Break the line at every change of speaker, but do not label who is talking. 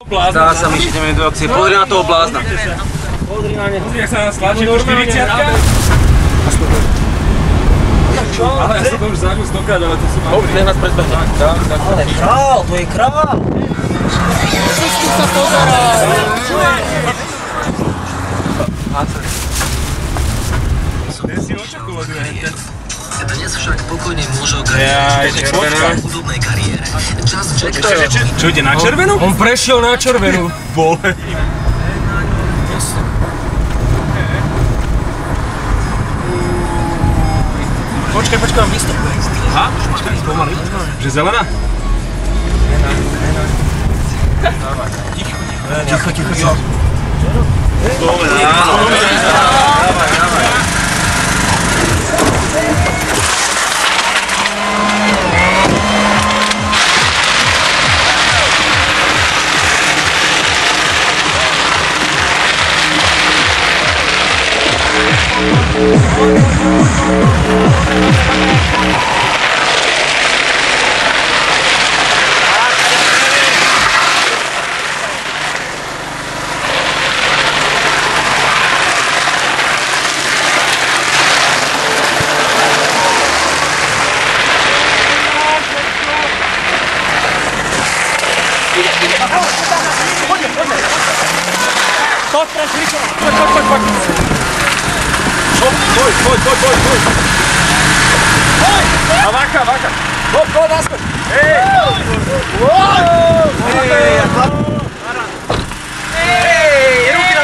Zdá sa mi, že ideme do akcie. Pozri na toho blázna.
Pozri na neho.
Pozri, jak sa nás tlačí do 40-ka. Ale ja som to už zažil stokrát, ale to sú mám.
Nech nás predbehne.
Ale král, to je král. Všetky sa pozeraj.
Kde si očakoval,
Dnes však pokojne môže okračovať v hudobnej kariére. Just Jack
Čo ide na červenú?
On prešiel na červenú.
Vole.
Počkaj, mám výstup.
Aha, pomaly. Že zelená?
Ticho.
Dobre, áno. Dávaj.
A váka. Go, naskoč. Hej! Hej, ruky